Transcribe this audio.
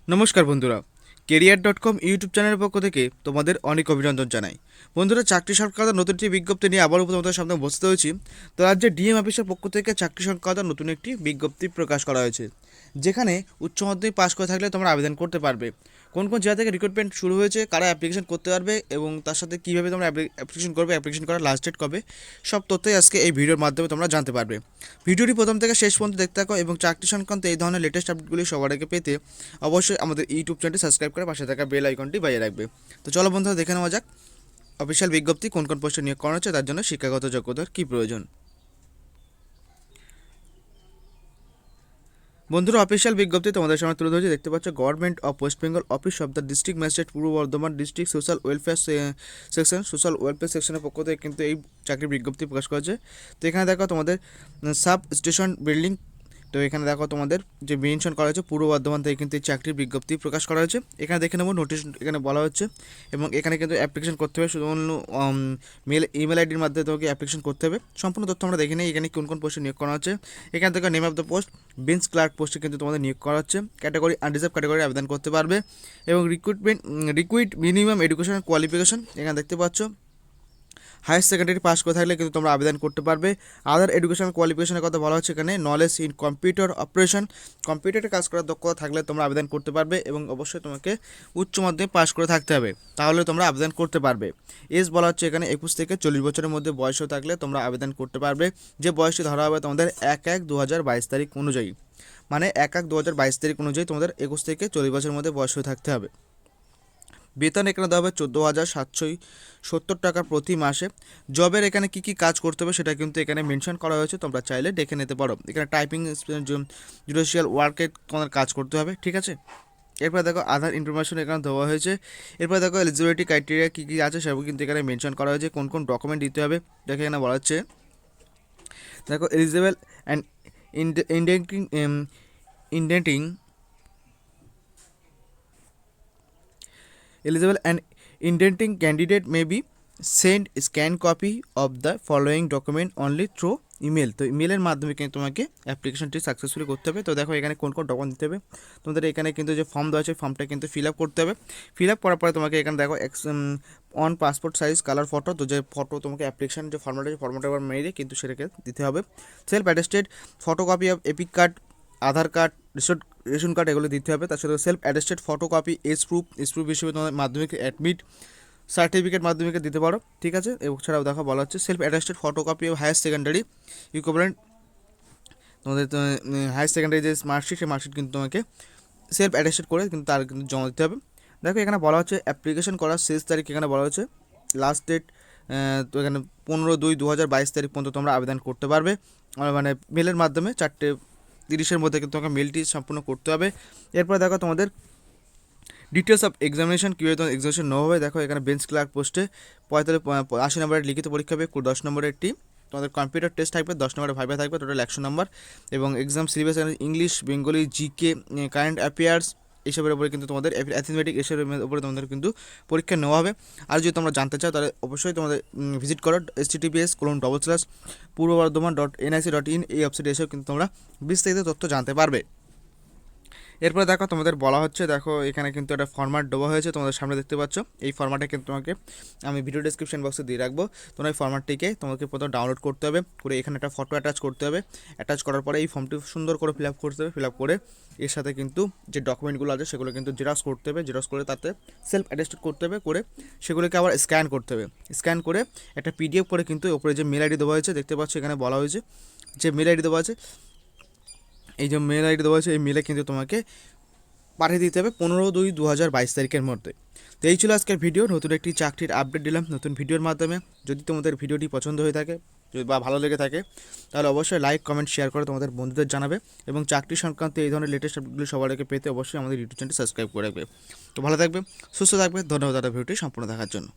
নমস্কার বন্ধুরা, career.com YouTube চ্যানেলের পক্ষ থেকে তোমাদের অনেক অভিনন্দন জানাই। বন্ধুরা, চাকরি সংক্রান্ত নতুন একটি বিজ্ঞপ্তি নিয়ে আবারও তোমাদের সামনে উপস্থিত হয়েছি। তো রাজ্যের ডিএম অফিসের পক্ষ থেকে চাকরি সংক্রান্ত নতুন একটি বিজ্ঞপ্তি প্রকাশ করা হয়েছে, যেখানে উচ্চ মাধ্যমিক পাশ করে থাকলে তোমরা আবেদন করতে পারবে। কোন কোন জায়গা থেকে রিক্রুটমেন্ট শুরু হয়েছে, কারা অ্যাপ্লিকেশন করতে পারবে এবং তার সাথে কীভাবে তোমরা অ্যাপ্লিকেশন করবে, অ্যাপ্লিকেশন করার লাস্ট ডেট কবে, সব তথ্যই আজকে এই ভিডিওর মাধ্যমে তোমরা জানতে পারবে। ভিডিওটি প্রথম থেকে শেষ পর্যন্ত দেখতে থাকো এবং চাকরি সংক্রান্ত এই ধরনের লেটেস্ট আপডেটগুলি সবার আগে পেতে অবশ্যই আমাদের ইউটিউব চ্যানেলটি সাবস্ক্রাইব করে পাশে থাকা বেল আইকনটি বাজিয়ে রাখবে। তো চলো বন্ধুরা, দেখে নেওয়া যাক অফিসিয়াল বিজ্ঞপ্তি কোন কোন পোস্টে নিয়োগ করা হচ্ছে, তার জন্য শিক্ষাগত যোগ্যতার কী প্রয়োজন। বন্ধুরা, অফিসিয়াল বিজ্ঞপ্তি তোমাদের সামনে তুলে ধরেছে। দেখতে পাচ্ছ, government of West Bengal office of the district magistrate Purba Bardhaman district social welfare social welfare সেকশনের পক্ষ থেকে কিন্তু এই চাকরির বিজ্ঞপ্তি প্রকাশ করেছে। তো এখানে দেখো তোমাদের সাব স্টেশন বিল্ডিং, তো এখানে দেখো তোমাদের যে মেনশন করা হয়েছে পূর্ব বর্ধমান থেকে কিন্তু এই চাকরির বিজ্ঞপ্তি প্রকাশ করা হয়েছে। এখানে দেখে নেবো নোটিশ এখানে বলা হচ্ছে, এবং এখানে কিন্তু অ্যাপ্লিকেশন করতে হবে শুধুমাত্র ইমেল আইডির মাধ্যমে তোমাকে অ্যাপ্লিকেশন করতে হবে। সম্পূর্ণ তথ্য আমরা দেখে নিই এখানে কোন কোন পোস্টে নিয়োগ করা হচ্ছে। এখান থেকে name of the post bench clerk পোস্টে কিন্তু তোমাদের নিয়োগ করা হচ্ছে। ক্যাটাগরি আনরিজার্ভ ক্যাটাগরি আবেদন করতে পারবে, এবং রিক্রুইট মিনিমাম এডুকেশন কোয়ালিফিকেশন এখানে দেখতে পাচ্ছ হায়ার সেকেন্ডারি পাস করে থাকলে কিন্তু তোমরা আবেদন করতে পারবে। আদার এডুকেশনাল কোয়ালিফিকেশনের কথা বলা হচ্ছে এখানে নলেজ ইন কম্পিউটার অপারেশন, কম্পিউটারে কাজ করার দক্ষতা থাকলে তোমরা আবেদন করতে পারবে, এবং অবশ্যই তোমাকে উচ্চ মাধ্যমিক পাস করে থাকতে হবে, তাহলে তোমরা আবেদন করতে পারবে। এজ বলা হচ্ছে এখানে 21 থেকে 40 বছরের মধ্যে বয়স থাকলে তোমরা আবেদন করতে পারবে, যে বয়সটি ধরা হবে তোমাদের 1/1/2022 তারিখ অনুযায়ী, মানে 1/1/2022 তারিখ অনুযায়ী তোমাদের 21 থেকে 40 বছরের মধ্যে বয়স হয়ে থাকতে হবে। বেতন এখানে দেওয়া হবে 14,770 টাকা প্রতি মাসে। জবের এখানে কী কী কাজ করতে হবে সেটা কিন্তু এখানে মেনশন করা হয়েছে, তোমরা চাইলে দেখে নিতে পারো। এখানে টাইপিং জুডিশিয়াল ওয়ার্কে তোমাদের কাজ করতে হবে, ঠিক আছে। এরপরে দেখো আধার ইনফরমেশন এখানে দেওয়া হয়েছে। এরপর দেখো এলিজিবিলিটি ক্রাইটেরিয়া কী কী আছে সেগুলো কিন্তু এখানে মেনশন করা হয়েছে, কোন কোন ডকুমেন্ট দিতে হবে দেখে এখানে বলা হচ্ছে। দেখো eligible and indenting eligible and indenting candidate may be send scanned copy of the following document only through email. তো ইমেলের মাধ্যমে কিন্তু তোমাকে অ্যাপ্লিকেশনটি সাকসেসফুলি করতে হবে। তো দেখো এখানে কোন কোন ডকুমেন্ট দিতে হবে, তোমাদের এখানে কিন্তু যে ফর্ম দেওয়া আছে ফর্মটা কিন্তু ফিল আপ করতে হবে। ফিল আপ করার পরে তোমাকে এখানে দেখো on passport size colour photo, তো যে ফটো তোমাকে অ্যাপ্লিকেশন যে ফর্মাট আছে ফর্মাট একবার মেরে কিন্তু সেটাকে দিতে হবে। Self attested photocopy of EPIC card, Aadhaar card, ration card এগুলো দিতে হবে। তার সাথে self attested photocopy age proof হিসেবে তোমাদের মাধ্যমিক অ্যাডমিট সার্টিফিকেট মাধ্যমিকে দিতে পারো, ঠিক আছে। এছাড়াও দেখা বলা হচ্ছে self attested photocopy of higher secondary equivalent, তোমাদের হায়ার সেকেন্ডারি যে মার্কশিট সেই মার্কশিট কিন্তু তোমাকে সেলফ অ্যাটেস্টেড করে কিন্তু তার কিন্তু জমা দিতে হবে। দেখো এখানে বলা হচ্ছে অ্যাপ্লিকেশন করার শেষ তারিখ এখানে বলা হচ্ছে লাস্ট ডেট, তো এখানে 15/2/2022 তারিখ পর্যন্ত তোমরা আবেদন করতে পারবে, মানে মেলের মাধ্যমে 4:30-এর মধ্যে কিন্তু তোমাকে মেলটি সম্পূর্ণ করতে হবে। এরপর দেখো তোমাদের ডিটেলস অফ এক্সামিনেশন কীভাবে তোমার এক্সামিনেশন নেওয়া হবে। দেখো এখানে বেঞ্চ ক্লার্ক পোস্টে 80 নম্বরের লিখিত পরীক্ষা হবে, 10 নম্বরের একটি তোমাদের কম্পিউটার টেস্ট থাকবে, 10 নম্বরের ভাইভা থাকবে, টোটাল 100 নম্বর, এবং exam syllabus English, Bengali, GK, current affairs এসবের উপরে কিন্তু তোমাদের অ্যাথমেটিক এসবের উপরে তোমাদের কিন্তু পরীক্ষা নেওয়া হবে। আর যদি তোমরা জানতে চাও তাহলে অবশ্যই তোমাদের ভিজিট করো https://purboBardhaman.nic.in এই ওয়েবসাইটে এসেও কিন্তু তোমরা বিস্তারিত তথ্য জানতে পারবে। এরপরে দেখো তোমাদের বলা হচ্ছে, দেখো এখানে কিন্তু একটা ফরম্যাট দেওয়া হয়েছে তোমাদের সামনে দেখতে পাচ্ছ। এই ফরম্যাটে কিন্তু তোমাকে আমি ভিডিও ডেসক্রিপশন বক্সে দিয়ে রাখবো। তোমরা এই ফরম্যাটটিকে তোমাকে প্রথমে ডাউনলোড করতে হবে, করে এখানে একটা ফটো অ্যাটাচ করতে হবে। অ্যাটাচ করার পরে এই ফর্মটি সুন্দর করে ফিল আপ করতে হবে। ফিল আপ করে এর সাথে কিন্তু যে ডকুমেন্টগুলো আছে সেগুলো কিন্তু জেরক্স করতে হবে, জেরক্স করে তাতে সেলফ অ্যাটেস্টেড করতে হবে, করে সেগুলোকে আবার স্ক্যান করতে হবে। স্ক্যান করে একটা পিডিএফ করে কিন্তু ওপরে যে মেল আইডি দেওয়া হয়েছে দেখতে পাচ্ছ, এখানে বলা হয়েছে যে মেল আইডি দেওয়া আছে, এই যে মেল আইডি দেওয়া হয়েছে এই মেলে কিন্তু তোমাকে পাঠিয়ে দিতে হবে 15/2/2022 তারিখের মধ্যে। তো এই ছিল আজকের ভিডিও, নতুন একটি চাকরির আপডেট দিলাম নতুন ভিডিওর মাধ্যমে। যদি তোমাদের ভিডিওটি পছন্দ হয়ে থাকে বা ভালো লেগে থাকে তাহলে অবশ্যই লাইক কমেন্ট শেয়ার করে তোমাদের বন্ধুদের জানাবে, এবং চাকরি সংক্রান্ত এই ধরনের লেটেস্ট আপডেটগুলো সবার আগে পেতে অবশ্যই আমাদের ইউটিউব চ্যানেলটি সাবস্ক্রাইব করে রাখবে। তো ভালো থাকবে, সুস্থ থাকবে, ধন্যবাদ ভিডিওটি সম্পূর্ণ দেখার জন্য।